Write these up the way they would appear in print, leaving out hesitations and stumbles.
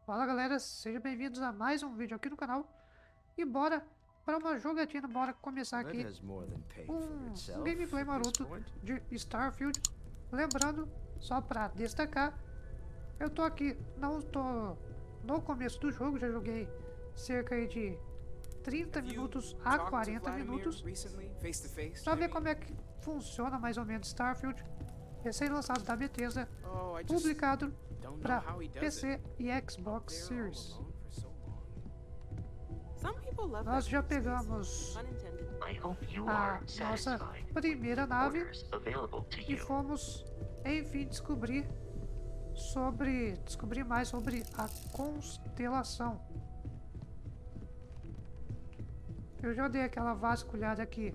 Fala galera, sejam bem-vindos a mais um vídeo aqui no canal. E bora para uma jogatina, bora começar aqui um gameplay maroto de Starfield. Lembrando, só para destacar, eu tô aqui, não tô no começo do jogo, já joguei cerca aí de 30 minutos a 40 minutos para ver como é que funciona mais ou menos Starfield, recém-lançado da Bethesda, publicado para PC e Xbox Series. Nós já pegamos a nossa primeira nave e fomos, enfim, descobrir mais sobre a constelação. Eu já dei aquela vasculhada aqui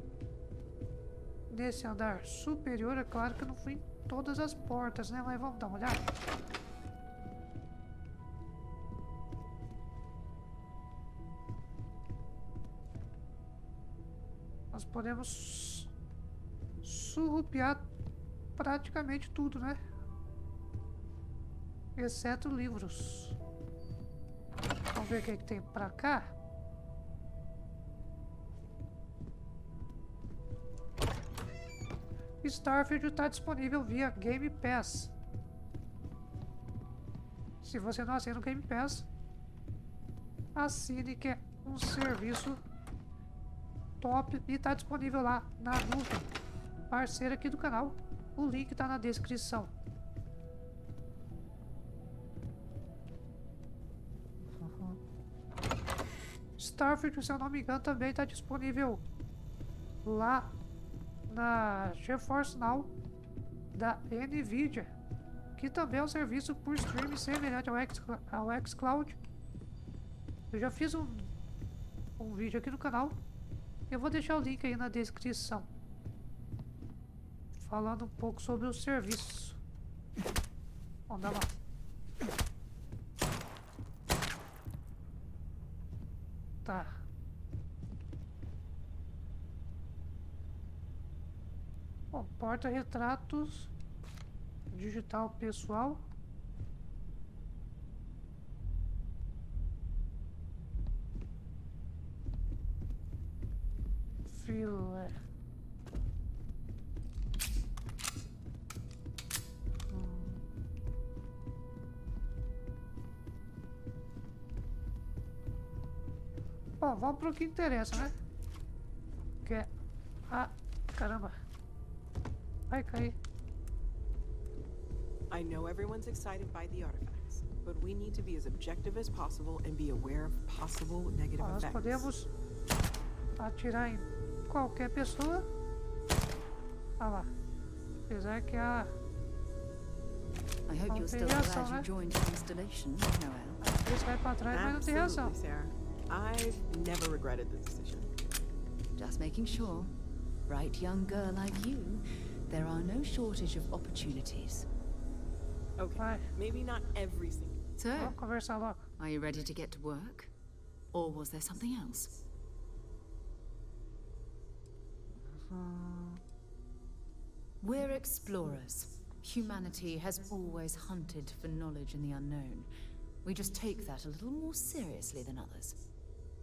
nesse andar superior. É claro que eu não fui em todas as portas, né? Mas vamos dar uma olhada. Nós podemos surrupiar praticamente tudo, né? Exceto livros. Vamos ver o que tem pra cá. Starfield está disponível via Game Pass. Se você não assina o Game Pass, assine, que é um serviço top e está disponível lá na nuvem, parceira aqui do canal. O link está na descrição. Starfield, se eu não me engano, também está disponível lá na GeForce Now da Nvidia, que também é um serviço por streaming semelhante ao xCloud. Eu já fiz um vídeo aqui no canal. Eu vou deixar o link aí na descrição, falando um pouco sobre o serviço. Vamos dar lá. Tá. Bom, porta-retratos digital pessoal. Filé. Bom, vamos pro que interessa, né? Que é... Ah, caramba. Vai cair. I know everyone's excited by the artifacts, but we need to be as objective as possible and be aware of possible negative Nós effects. podemos atirar em qualquer pessoa. Ah lá. Apesar que a... I hope you're still glad you joined the installation, Noel. Esse vai pra trás, mas não tem reação. Absolutely, Sarah. I've never regretted the decision. Just making sure. Bright young girl like you, there are no shortage of opportunities. Okay, Vai. maybe not every single. So, Vamos conversar logo. are you ready to get to work? Or was there something else? We're explorers. Humanity has always hunted for knowledge in the unknown. We just take that a little more seriously than others.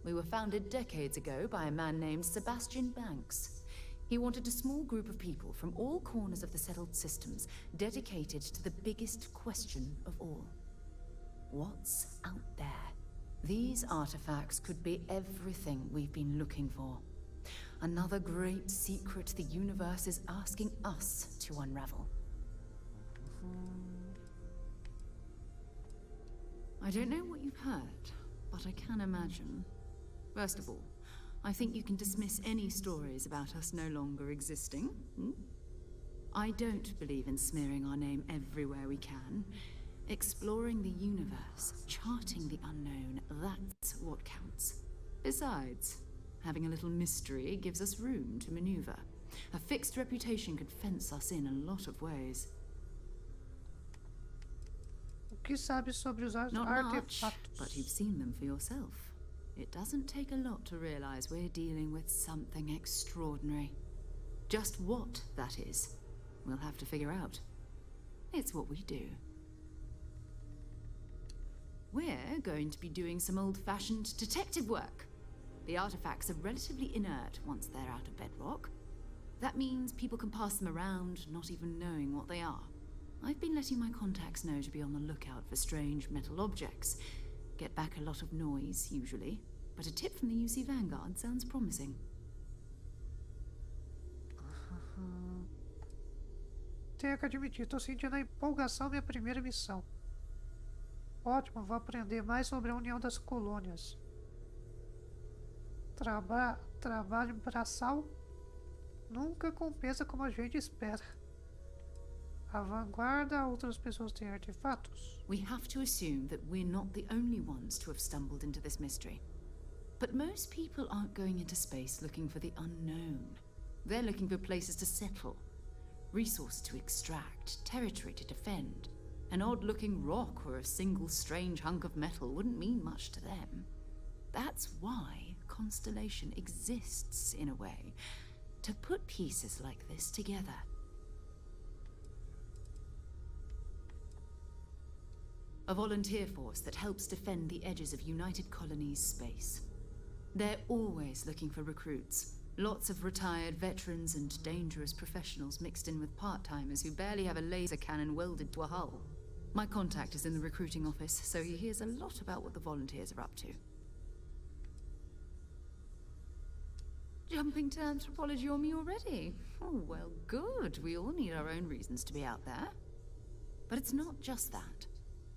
We were founded decades ago by a man named Sebastian Banks. He wanted a small group of people from all corners of the settled systems dedicated to the biggest question of all. What's out there? These artifacts could be everything we've been looking for. Another great secret the universe is asking us to unravel. I don't know what you've heard, but I can imagine. First of all, I think you can dismiss any stories about us no longer existing. I don't believe in smearing our name everywhere we can. Exploring the universe, charting the unknown, that's what counts. Besides, having a little mystery gives us room to maneuver. A fixed reputation could fence us in a lot of ways. O que sabe sobre os Not much, artefatos? but you've seen them for yourself. It doesn't take a lot to realize we're dealing with something extraordinary. Just what that is, we'll have to figure out. It's what we do. We're going to be doing some old-fashioned detective work. The artifacts are relatively inert once they're out of bedrock. That means people can pass them around, not even knowing what they are. I've been letting my contacts know to be on the lookout for strange metal objects. Get back a lot of noise, usually. But a tip from the UC Vanguard sounds promising. Tenho que admitir, estou sentindo a empolgação minha primeira missão. Ótimo, vou aprender mais sobre a União das Colônias. Trabalho braçal nunca compensa como a gente espera. A vanguarda, outras pessoas têm artefatos. We have to assume that we're not the only ones to have stumbled into this mystery. But most people aren't going into space looking for the unknown. They're looking for places to settle, resources to extract, territory to defend. An odd-looking rock or a single strange hunk of metal wouldn't mean much to them. That's why Constellation exists, in a way, to put pieces like this together. A volunteer force that helps defend the edges of United Colonies space. They're always looking for recruits. Lots of retired veterans and dangerous professionals mixed in with part-timers who barely have a laser cannon welded to a hull. My contact is in the recruiting office, so he hears a lot about what the volunteers are up to. Jumping to anthropology on me already? Oh, well, good. We all need our own reasons to be out there. But it's not just that.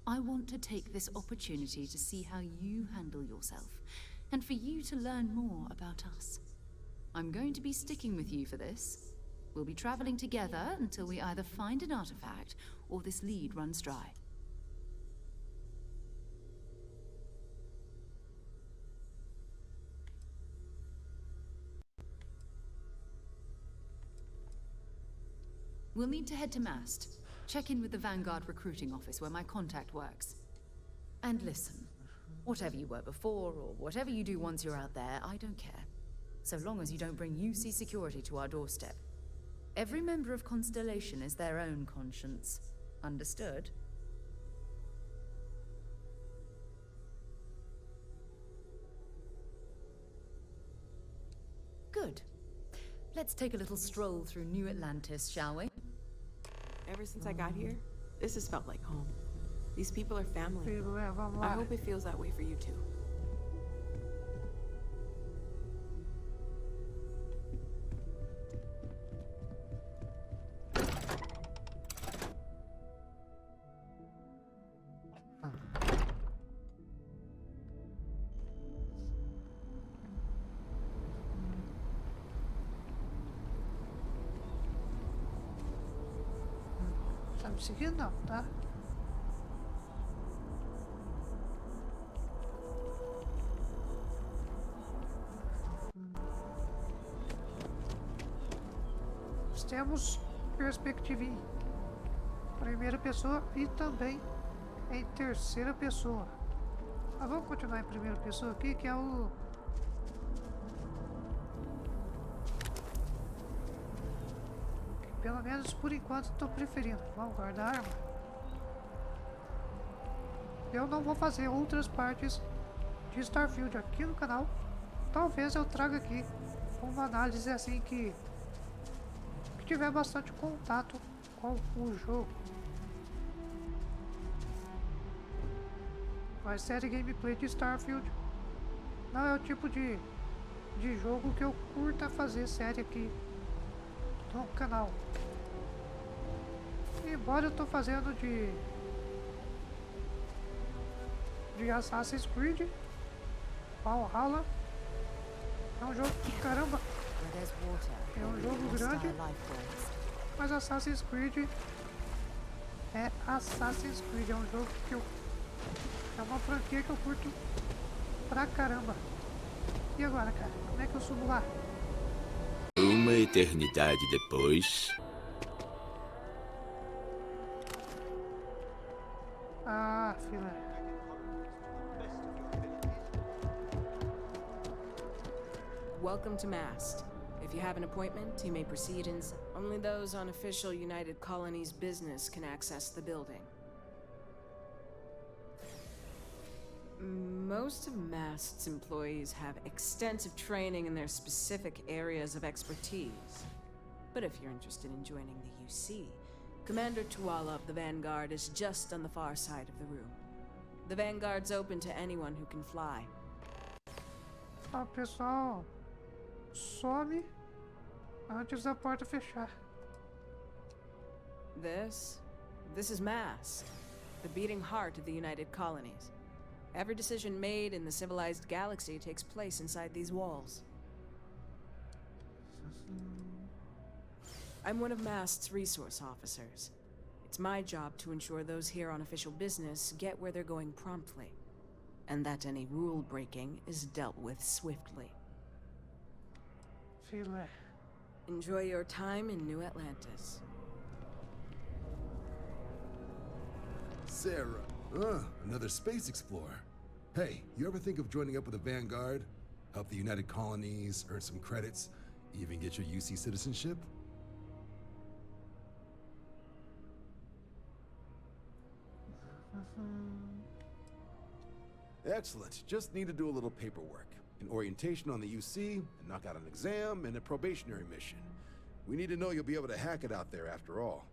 I want to take this opportunity to see how you handle yourself, and for you to learn more about us. I'm going to be sticking with you for this. We'll be traveling together until we either find an artifact or this lead runs dry. We'll need to head to Mast. Check in with the Vanguard recruiting office where my contact works. And listen, whatever you were before or whatever you do once you're out there, I don't care. So long as you don't bring UC security to our doorstep. Every member of Constellation is their own conscience. Understood? Good. Let's take a little stroll through New Atlantis, shall we? Ever since I got here, this has felt like home. These people are family. Vamos I lá. hope it feels that way for you too. Tá me seguindo? Não, tá? Nós temos perspectiva em primeira pessoa e também em terceira pessoa. Mas vamos continuar em primeira pessoa aqui, que é o... Pelo menos por enquanto estou preferindo. Vamos guardar a arma. Eu não vou fazer outras partes de Starfield aqui no canal. Talvez eu traga aqui uma análise assim que tiver bastante contato com o jogo. Mas série gameplay de Starfield não é o tipo de jogo que eu curta fazer série aqui no canal. Embora eu tô fazendo de Assassin's Creed Valhalla, é um jogo que, caramba, é um jogo grande, mas Assassin's Creed é Assassin's Creed, é um jogo que é uma franquia que eu curto pra caramba. E agora, cara, como é que eu subo lá? Uma eternidade depois. Ah, filé. Welcome to Mast. If you have an appointment, you may proceed in... Only those on official United Colonies business can access the building. Most of Mast's employees have extensive training in their specific areas of expertise. But if you're interested in joining the UC, Commander Tuala of the Vanguard is just on the far side of the room. The Vanguard's open to anyone who can fly. Ah, pessoal, some antes da porta fechar. This is Mast, the beating heart of the United Colonies. Every decision made in the civilized galaxy takes place inside these walls. I'm one of Mast's resource officers. It's my job to ensure those here on official business get where they're going promptly, and that any rule breaking is dealt with swiftly. Filé. Enjoy your time in New Atlantis. Sarah, another space explorer. Hey, you ever think of joining up with the Vanguard? Help the United Colonies, earn some credits, even get your UC citizenship? Excellent. Just need to do a little paperwork. An orientation on the UC, and knock out an exam, and a probationary mission. We need to know you'll be able to hack it out there after all.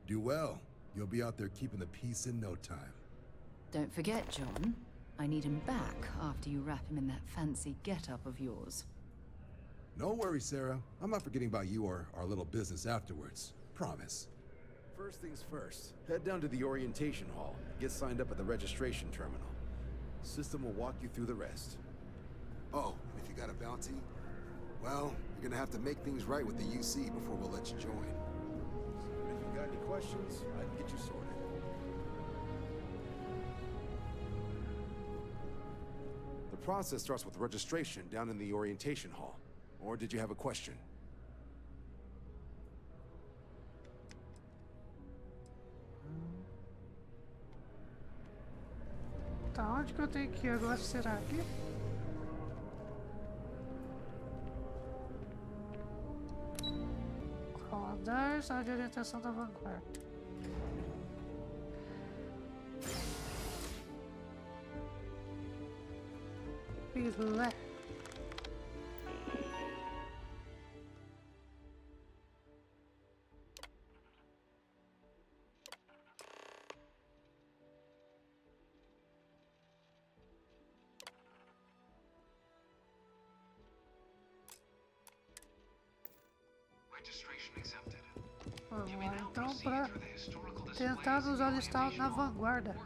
Do well. You'll be out there keeping the peace in no time. Don't forget, John. I need him back after you wrap him in that fancy get-up of yours. No worries, Sarah. I'm not forgetting about you or our little business afterwards. Promise. First things first, head down to the orientation hall. Get signed up at the registration terminal. System will walk you through the rest. Oh, and if you got a bounty, well, you're gonna have to make things right with the UC before we'll let you join. And if you got any questions, I can get you sorted. The process starts with registration down in the orientation hall. Or did you have a question? Tá, onde que eu tenho que ir agora? Será aqui? Rodar, sala de orientação da vanguarda. Filé. Vamos lá então para tentar nos alistar na vanguarda.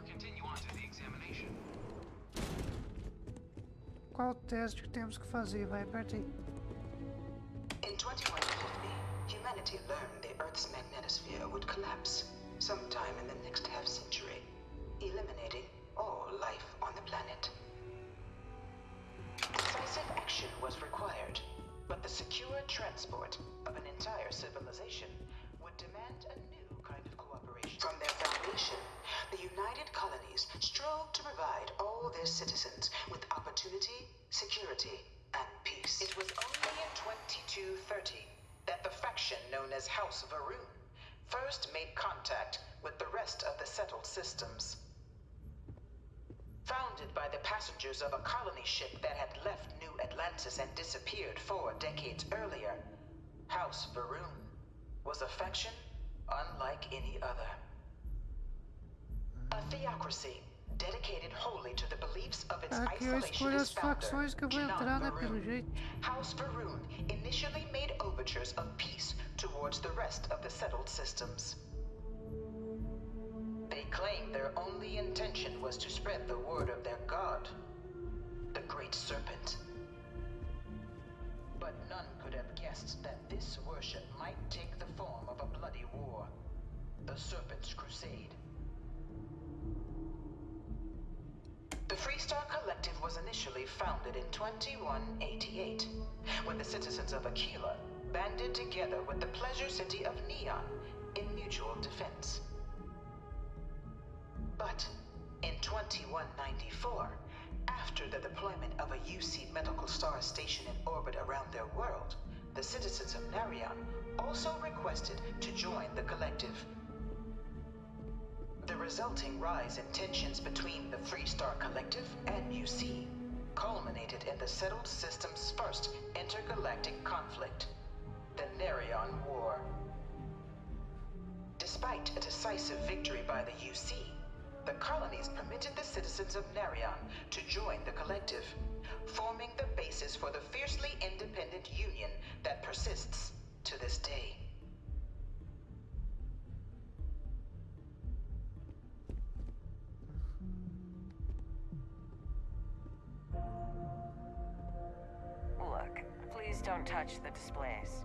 Qual o teste que temos que fazer? Vai, aperta aí. In 2150, humanity learned the Earth's magnetosphere would collapse sometime in the next half-century, eliminating all life on the planet. Decisive action was required, but the secure transport of an entire civilization would demand a new kind of cooperation. From their foundation, the United Colonies strove to provide all their citizens with opportunity, security, and peace. It was only in 2230 that the faction known as House Varun first made contact with the rest of the settled systems. Founded by the passengers of a colony ship that had left New Atlantis and disappeared 4 decades earlier, House Varun was a faction unlike any other. A theocracy dedicated wholly to the beliefs of its Aqui eu escolho as isolationist founder, facções que eu vou entrar, né, pelo jeito. House Varun initially made overtures of peace towards the rest of the settled systems. They claimed their only intention was to spread the word of their god, the Great Serpent. But none could have guessed that this worship might take the form of a bloody war, the Serpent's Crusade. The Freestar Collective was initially founded in 2188, when the citizens of Aquila banded together with the pleasure city of Neon in mutual defense. But in 2194, after the deployment of a UC medical star station in orbit around their world, the citizens of Narion also requested to join the collective. The the resulting rise in tensions between the Freestar Collective and UC culminated in the settled system's first intergalactic conflict, the Nerion War. Despite a decisive victory by the UC, the colonies permitted the citizens of Nerion to join the Collective, forming the basis for the fiercely independent union that persists to this day. Look, please don't touch the displays.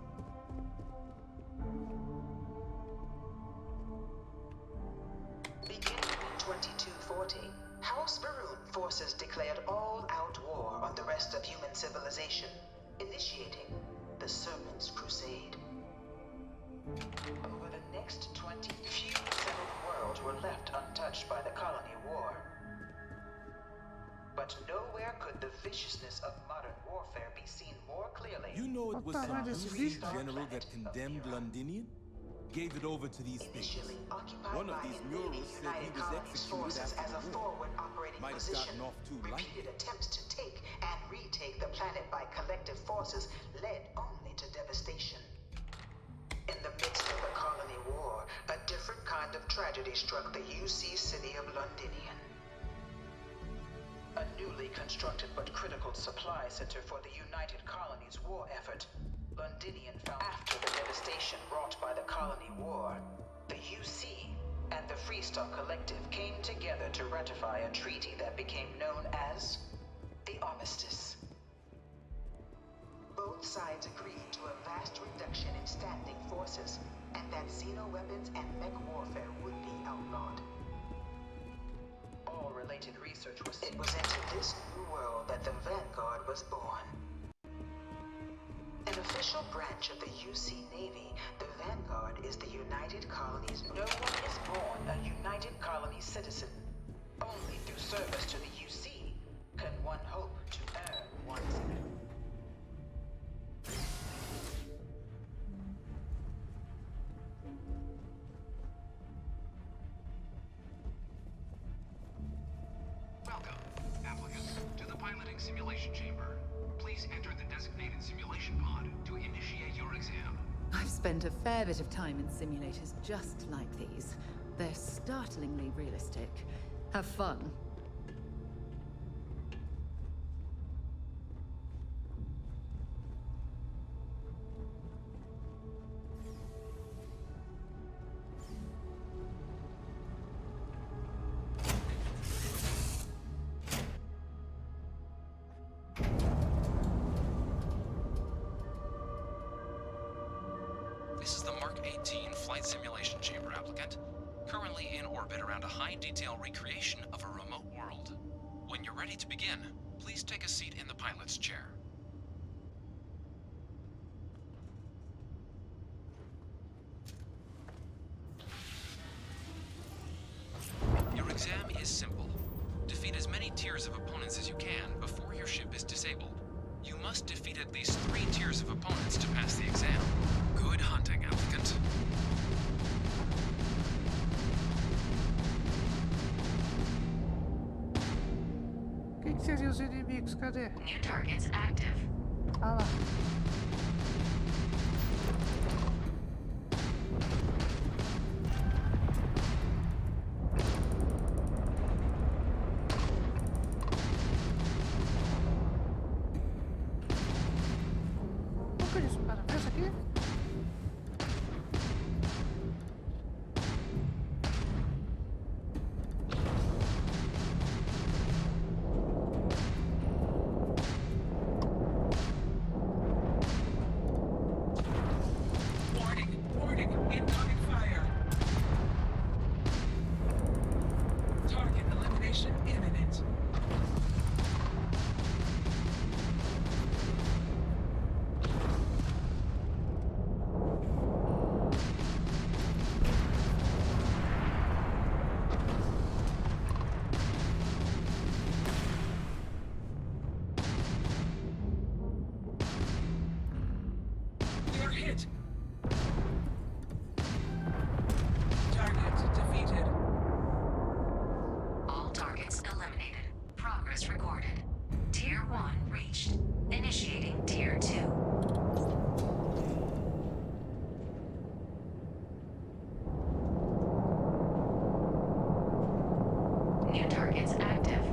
Beginning in 2240, House Varun forces declared all-out war on the rest of human civilization, initiating the Serpent's Crusade. Over the next 20, few settled worlds were left untouched by the colony war. But nowhere could the viciousness of modern warfare be seen more clearly. You know it was What the some hell is Greek this? general that condemned Londinian? Gave it over to these things. Initially occupied One of by these invading murals said he United was Colonies executed forces after as a the war. forward operating Might have position, gotten off too lightly. repeated attempts to take and retake the planet by collective forces led only to devastation. In the midst of the colony war, a different kind of tragedy struck the UC city of Londinian. A newly constructed but critical supply center for the United Colonies war effort, Londinian found after the devastation wrought by the colony war, the UC and the Freestar Collective came together to ratify a treaty that became known as the Armistice. Both sides agreed to a vast reduction in standing forces, and that xeno-weapons and mech warfare would be outlawed. All related research was... It was into this new world that the Vanguard was born. An official branch of the UC Navy, the Vanguard is the United Colonies. No one is born a United Colony citizen. Only through service to the UC can one hope to earn one's own. Welcome, applicant, to the piloting simulation chamber. Please enter the designated simulation pod to initiate your exam. I've spent a fair bit of time in simulators just like these. They're startlingly realistic. Have fun. This is the Mark 18 flight simulation chamber, applicant. Currently in orbit around a high-detail recreation of a remote world. When you're ready to begin, please take a seat in the pilot's chair. Your exam is simple. Defeat as many tiers of opponents as you can before your ship is disabled. You must defeat at least 3 tiers of opponents to pass the exam. Good hunting, applicant. Quem que seriam os inimigos? Cadê? New targets active. Ah lá. Como que eles param? Essa aqui? Warning, incoming fire. Target elimination imminent. Progress recorded. Tier 1 reached. Initiating Tier 2. New targets active.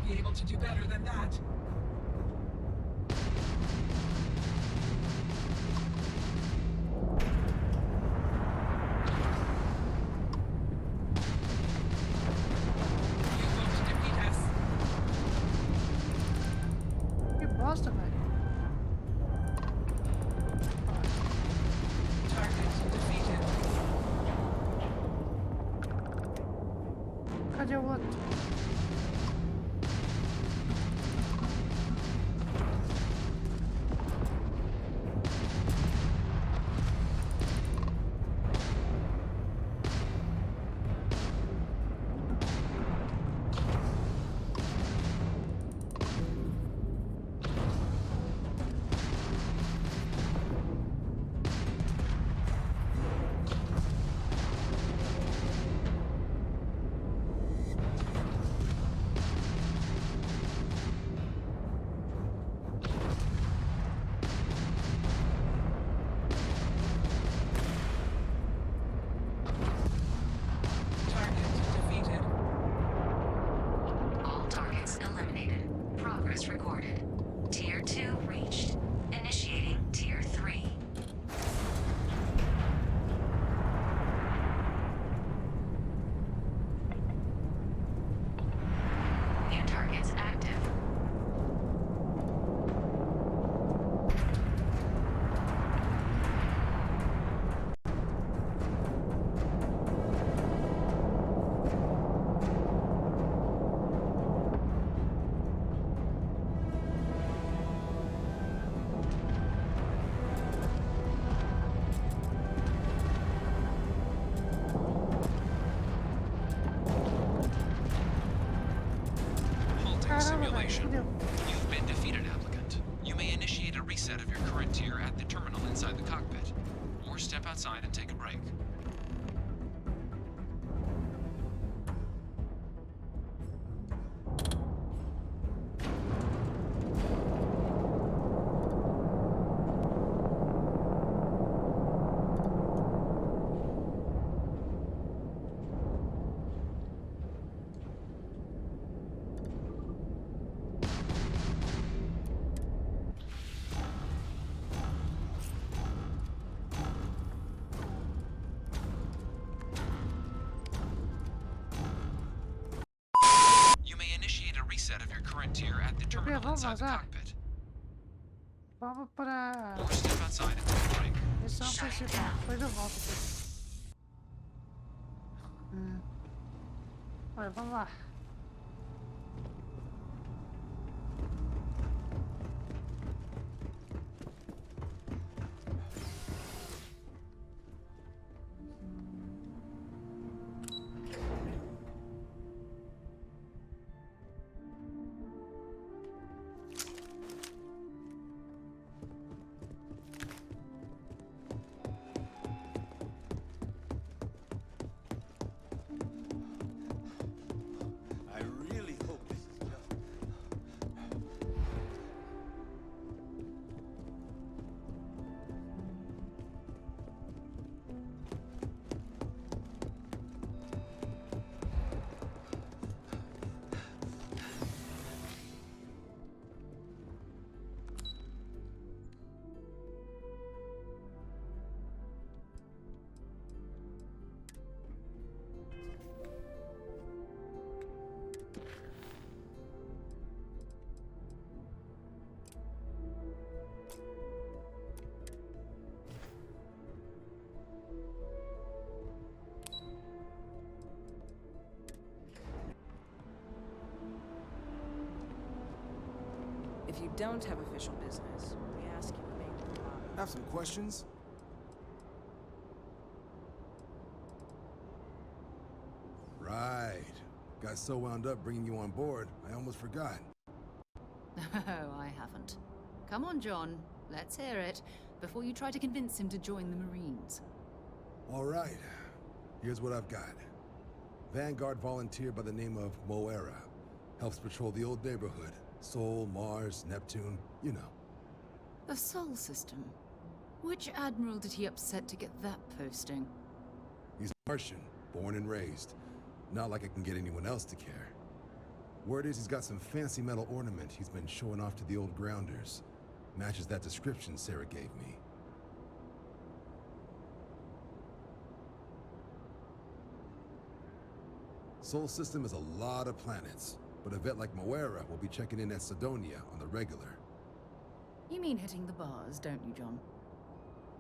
Be able to do better than that. You won't defeat us. Que bosta, velho. Target defeated. Cadê o outro? Recorded. Tier 2 reached. Initiating Tier 3. New targets active. Simulation. You've been defeated, applicant. You may initiate a reset of your current tier at the terminal inside the cockpit, or step outside and take a break. Of your current tier at the terminal inside the cockpit. Vamos pra Or step outside and take a break. missão principal. Depois eu volto aqui. Olha, vamos lá. If you don't have official business, we ask you to remain to the bottom. Have some questions? Right. Got so wound up bringing you on board, I almost forgot. Oh, I haven't. Come on, John. Let's hear it, before you try to convince him to join the Marines. All right. Here's what I've got. Vanguard volunteer by the name of Moera. Helps patrol the old neighborhood. Sol, Mars, Neptune, you know. The Sol system? Which admiral did he upset to get that posting? He's Martian, born and raised. Not like I can get anyone else to care. Word is he's got some fancy metal ornament he's been showing off to the old grounders. Matches that description Sarah gave me. Sol system is a lot of planets, but a vet like Moera will be checking in at Sidonia on the regular. You mean hitting the bars, don't you, John?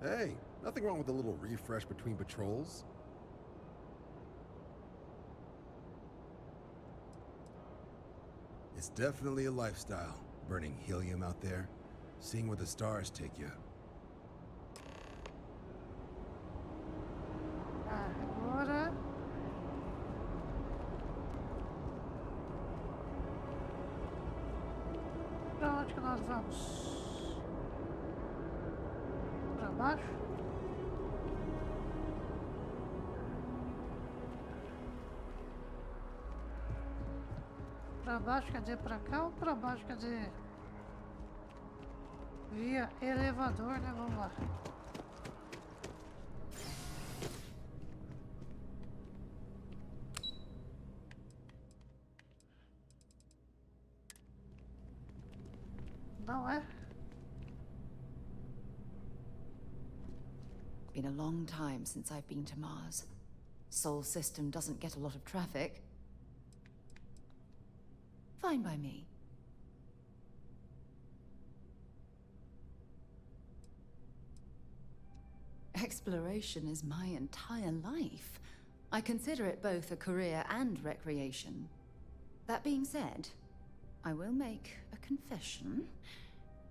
Hey, nothing wrong with a little refresh between patrols. It's definitely a lifestyle, burning helium out there, seeing where the stars take you. Agora... Pra onde que nós vamos? Pra baixo? Pra baixo quer dizer pra cá ou pra baixo quer dizer via elevador, né? Vamos lá. Não é? Been a long time since I've been to Mars. Sol system doesn't get a lot of traffic. Fine by me. Exploration is my entire life. I consider it both a career and recreation. That being said, I will make a confession,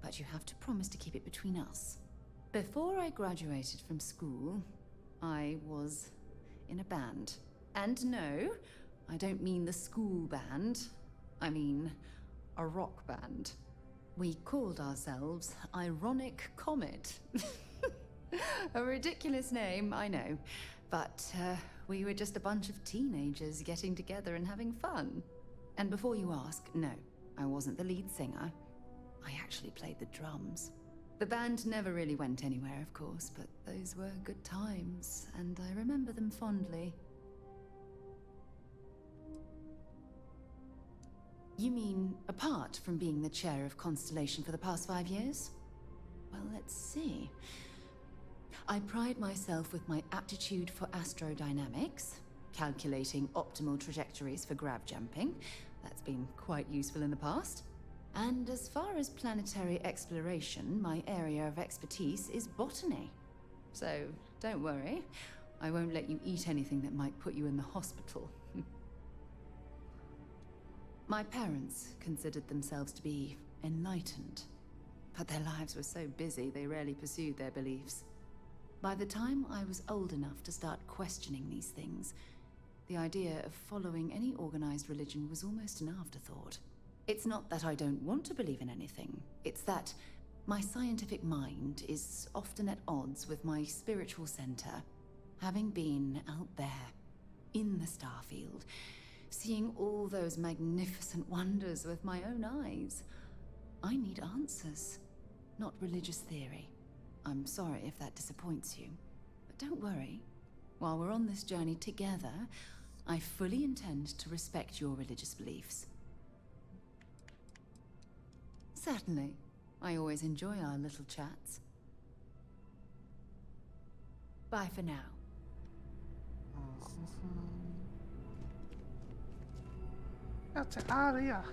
but you have to promise to keep it between us. Before I graduated from school, I was in a band. And no, I don't mean the school band. I mean, a rock band. We called ourselves Ironic Comet. A ridiculous name, I know. But we were just a bunch of teenagers getting together and having fun. And before you ask, no, I wasn't the lead singer. I actually played the drums. The band never really went anywhere, of course, but those were good times, and I remember them fondly. You mean, apart from being the chair of Constellation for the past 5 years? Well, let's see. I pride myself with my aptitude for astrodynamics, calculating optimal trajectories for grav jumping. That's been quite useful in the past. And as far as planetary exploration, my area of expertise is botany. So, don't worry. I won't let you eat anything that might put you in the hospital. My parents considered themselves to be enlightened, but their lives were so busy they rarely pursued their beliefs. By the time I was old enough to start questioning these things, the idea of following any organized religion was almost an afterthought. It's not that I don't want to believe in anything, it's that my scientific mind is often at odds with my spiritual center. Having been out there, in the Starfield, seeing all those magnificent wonders with my own eyes, I need answers, not religious theory. I'm sorry if that disappoints you, but don't worry. While we're on this journey together, I fully intend to respect your religious beliefs. Certainly. I always enjoy our little chats. Bye for now. That's an area.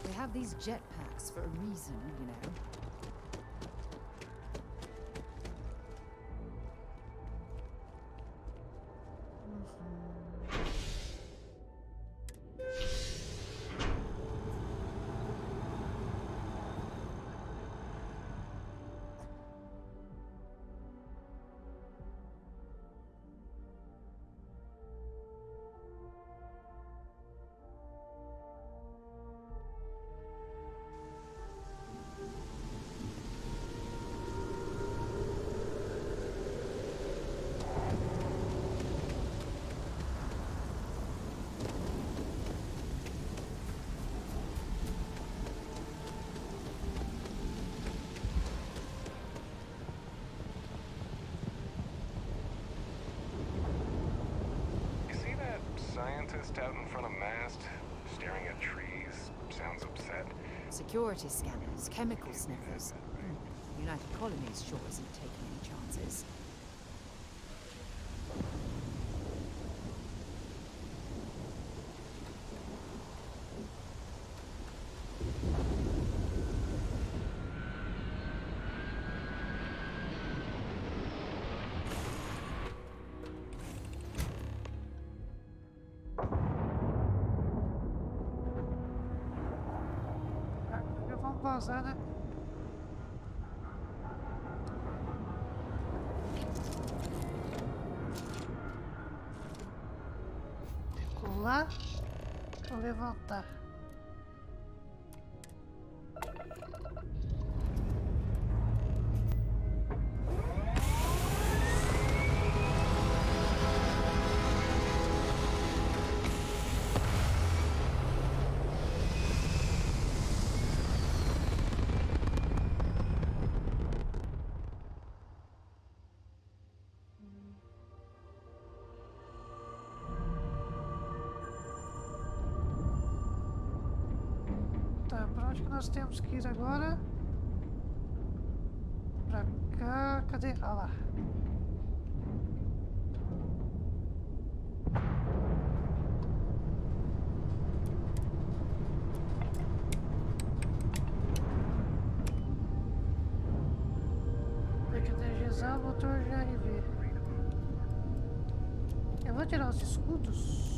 They have these jetpacks for a reason, you know. passed out in front of mast, staring at trees. Sounds upset. Security scanners, chemical sniffers. United Colonies sure isn't taking any chances. Vamos vazar, né? Pular ou levantar? Tá, pra onde que nós temos que ir agora? Pra cá, cadê? Ah lá. Tem que energizar o motor de RV. Eu vou tirar os escudos.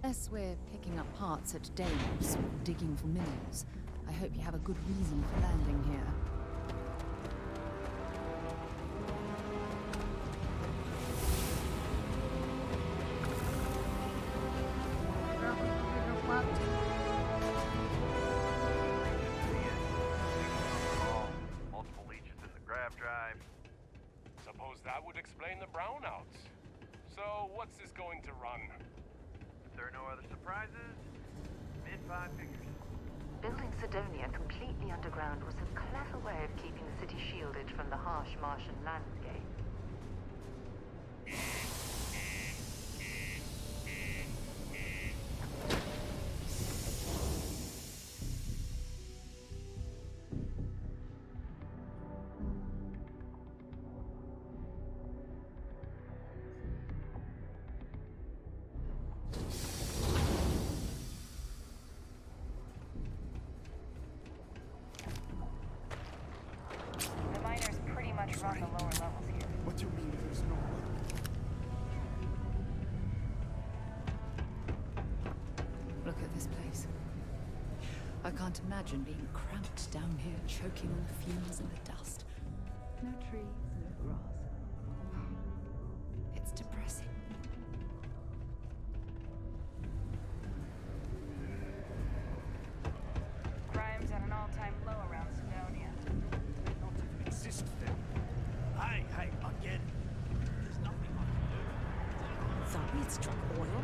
Unless we're picking up parts at Deimos or digging for minerals, I hope you have a good reason for landing here. Multiple leeches in the grav drive. Suppose that would explain the brownouts. So, what's this going to run? If there are no other surprises, mid-5 figures. Building Sidonia completely underground was a clever way of keeping the city shielded from the harsh Martian landscape. Run the lower levels here. What do you mean there's no one? Look at this place. I can't imagine being cramped down here, choking on the fumes and the dust. No trees, no grass. It's depressing. Crime's at an all-time low around Sidonia. They don't even exist there. Hey, I get it. There's nothing I can do. Thought we'd struck oil?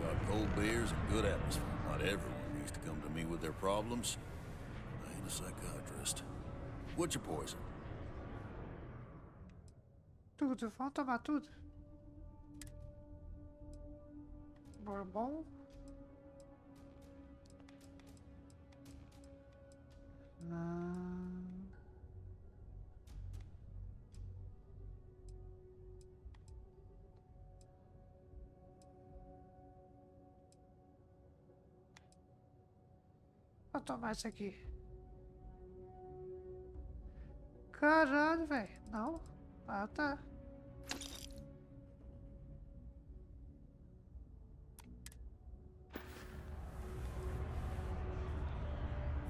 Got cold beers and good atmosphere. Not everyone ladies to come to me with their problems. I ain't a psychiatrist. What's your poison? Tudo, vamos tomar tudo. Bourbon. Vou tomar isso aqui. Caralho, velho. Não. Ah, tá.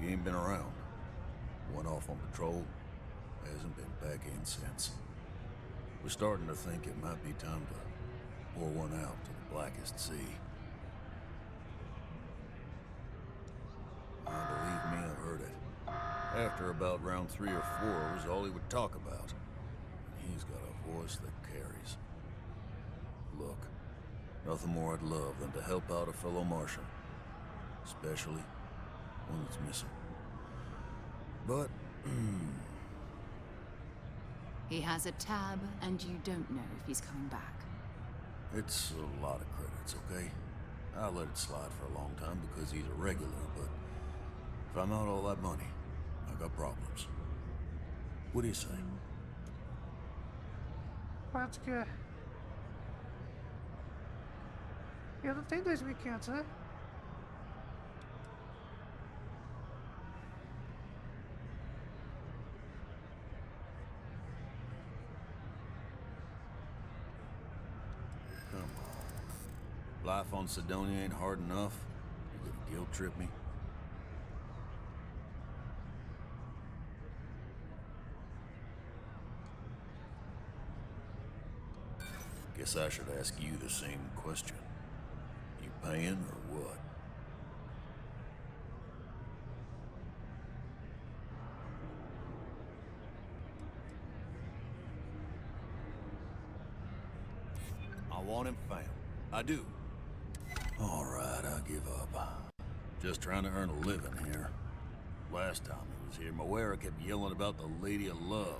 You ain't been around. Went off on patrol. Hasn't been back in since. We're starting to think it might be time to pour one out to the blackest sea. Believe me, I've heard it. After about round 3 or 4, it was all he would talk about. And he's got a voice that carries. Look, nothing more I'd love than to help out a fellow Martian. Especially one that's missing. But, He has a tab, and you don't know if he's coming back. it's a lot of credits, okay? I'll let it slide for a long time because he's a regular, but if I'm out all that money, I got problems. What do you say? Quanto que é? Eu não tenho 2.500, né? Come on. Life on Sidonia ain't hard enough. You gonna guilt trip me? Guess I should ask you the same question. You paying or what? I want him found. I do. All right, I'll give up. Just trying to earn a living here. Last time he was here, Moera kept yelling about the Lady of Love.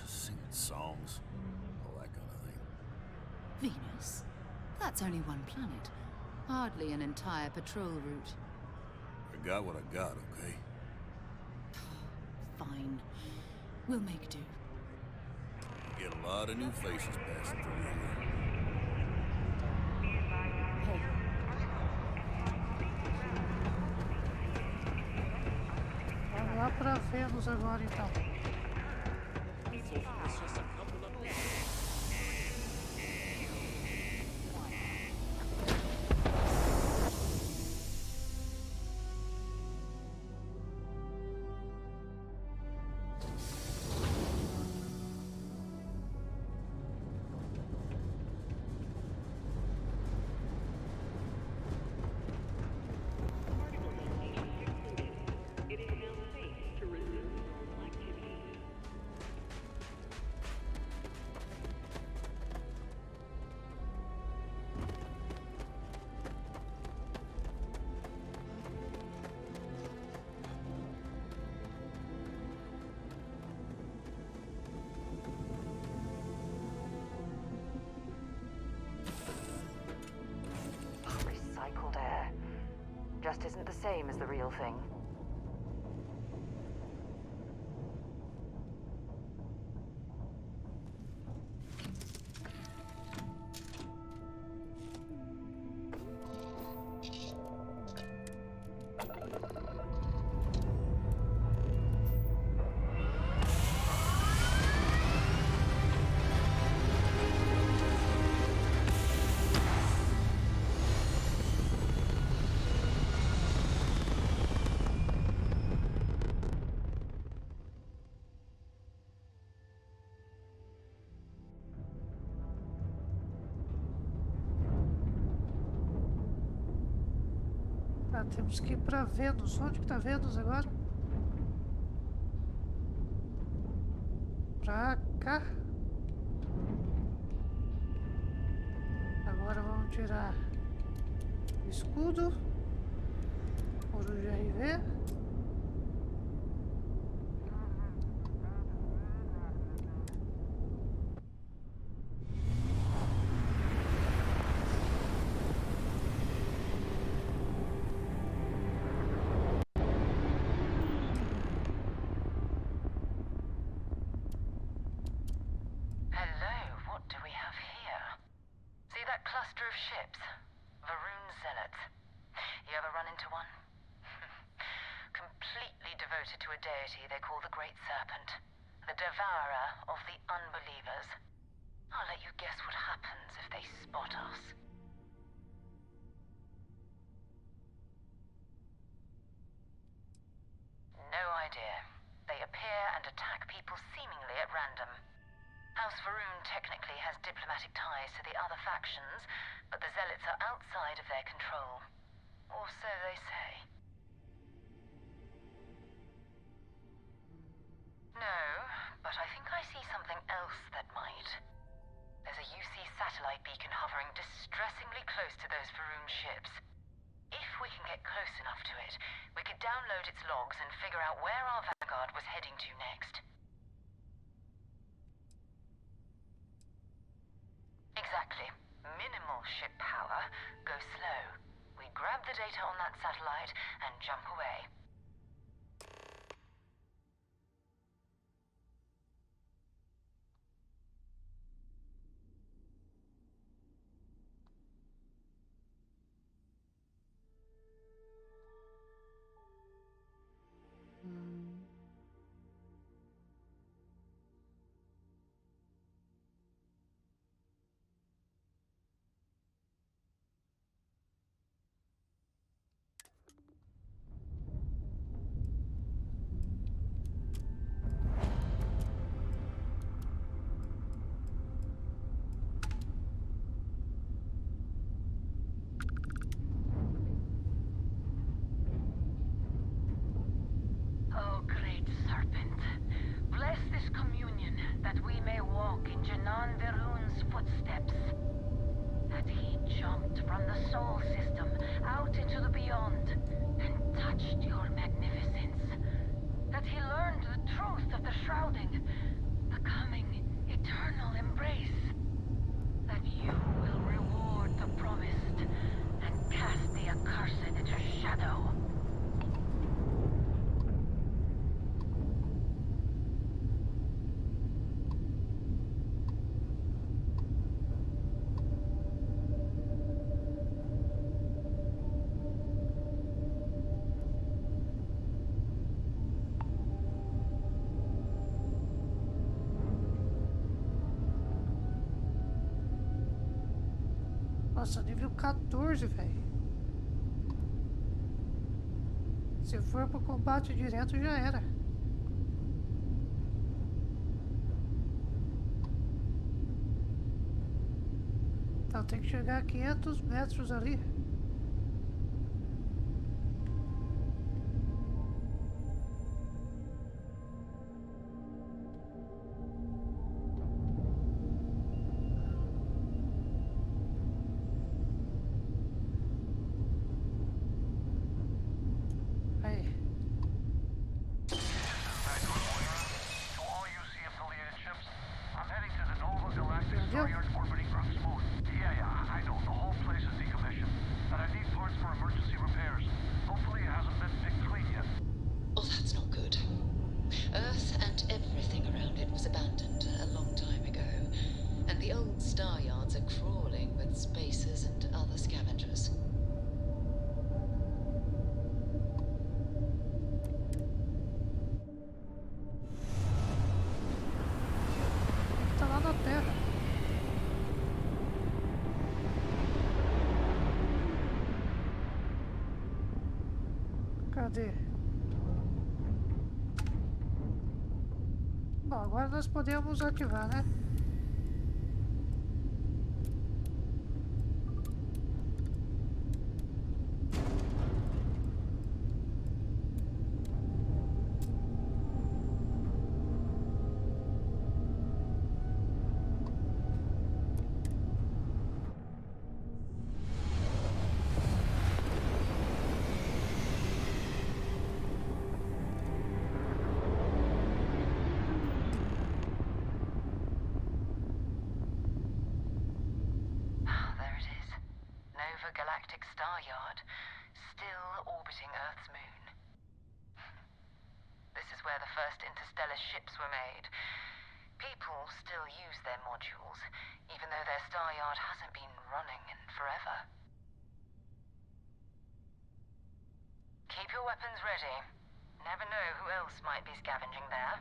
Singing songs. All that kind of thing. Venus? That's only one planet. Hardly an entire patrol route. I got what I got, okay? Fine. We'll make do. Get a lot of new faces passing through here. Vamos lá pra Vênus agora, então. Recycled air. Just isn't the same as the real thing. Tá, temos que ir pra Vênus. Onde que tá Vênus agora? Pra cá. Agora vamos tirar o escudo. O Vamos já ir ver. Cluster of ships. Varun zealots. You ever run into one? Completely devoted to a deity they call the Great Serpent. The devourer of the unbelievers. I'll let you guess what happens if they spot us. No idea. They appear and attack people seemingly at random. House Varun technically has diplomatic ties to the other factions, but the zealots are outside of their control. Or so they say. No, but I think I see something else that might. There's a UC satellite beacon hovering distressingly close to those Varun ships. If we can get close enough to it, we could download its logs and figure out where our vanguard was heading to next. Exactly. Minimal ship power, go slow. We grab the data on that satellite and jump away. Nossa, nível 14, velho. Se for pro combate direto, já era. Então tem que chegar a 500 metros ali. Cadê? Bom, agora nós podemos ativar, né? yard, still orbiting Earth's moon. This is where the first interstellar ships were made. People still use their modules, even though their star yard hasn't been running in forever. Keep your weapons ready. Never know who else might be scavenging there.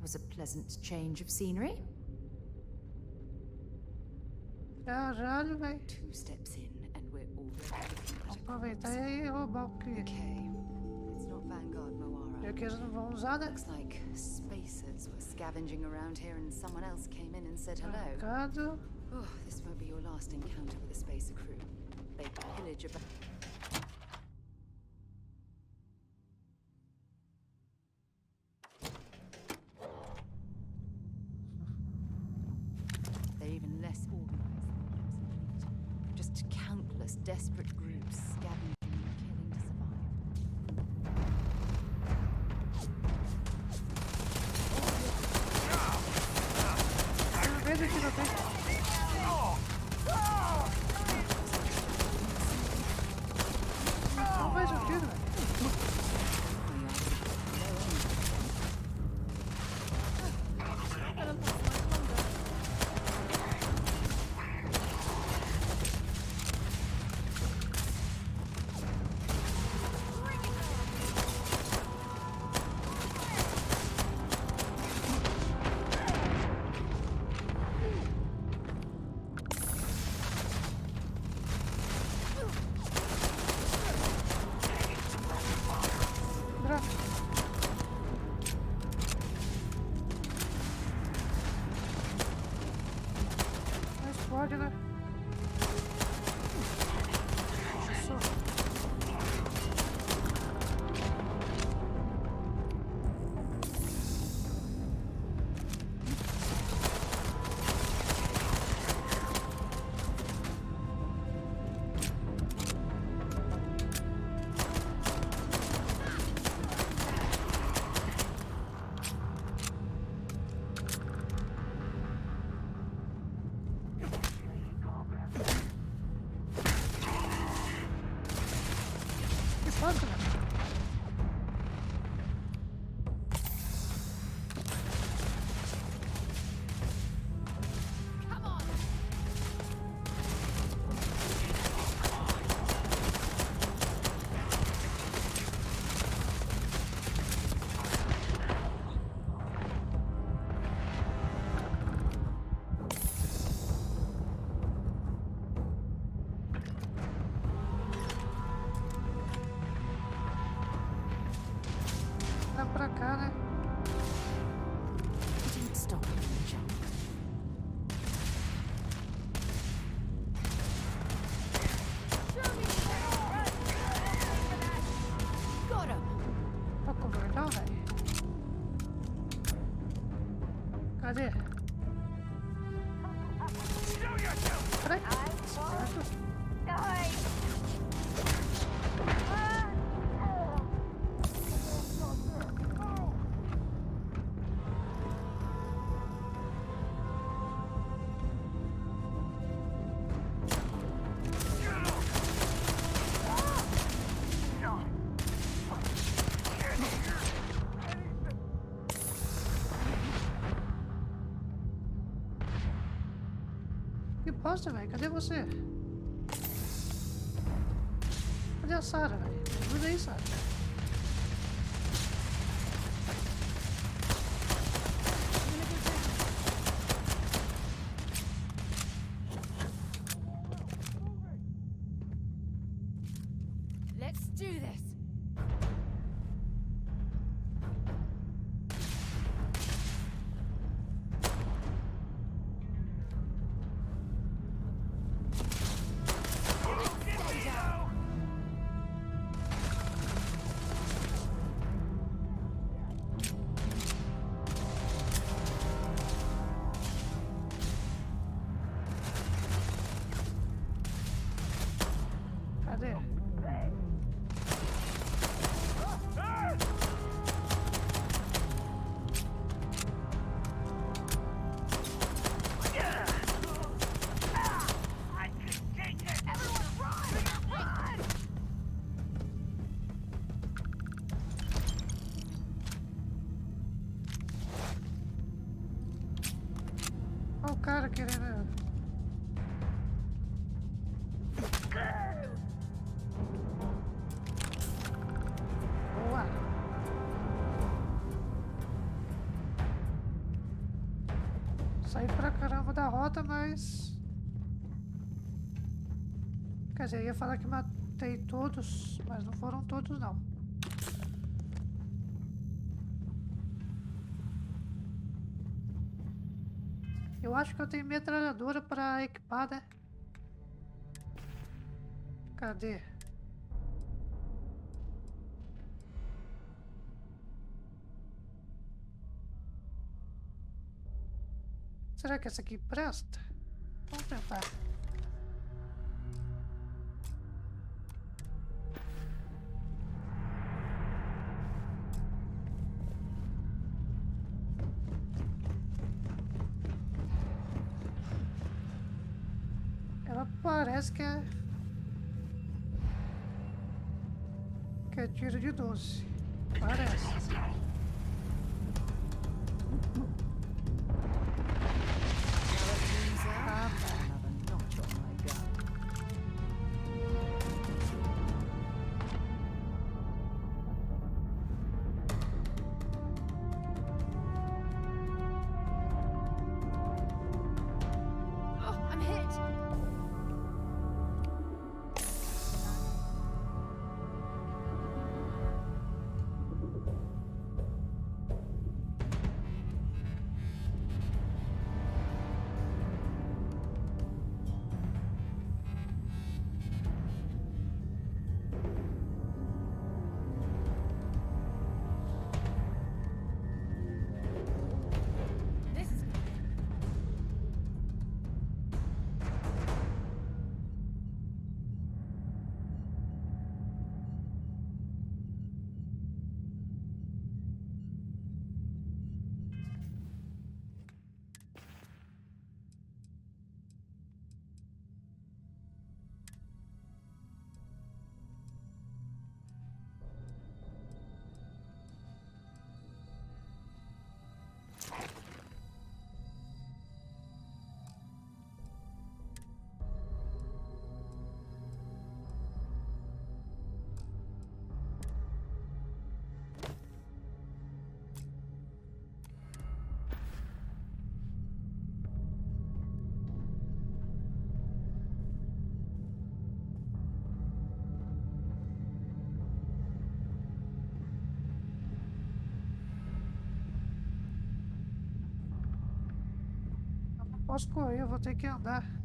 Was a pleasant change of scenery. Caralho, velho. 2 steps in and we're already Vamos aproveitar e roubar o que? Okay. It's not Vanguard Moara. Já que eles não vão usar, né? Looks like spacers were scavenging around here and someone else came in and said hello. Mercado. Oh, this won't be your last encounter with a spacer crew. They pillage about. Desperate groups scavenging and killing to survive. Veja que não tem. Não faz sentido, velho. Pode, né? Pra cá, né? Stop and jump. Got him. Tá com verdão, velho? Cadê? Peraí. Certo. Que bosta, velho. Cadê você? Cadê a Sarah, velho? Ajuda aí, Sarah. Let's do this. Cadê? Olha o cara querendo... Boa! Saí pra caramba da rota, mas... Quer dizer, eu ia falar que matei todos, mas não foram todos não. Eu acho que eu tenho metralhadora pra equipar, né? Cadê? Será que essa aqui presta? Vamos tentar. Ela parece que é tiro de 12. Parece. Posso correr, eu vou ter que andar.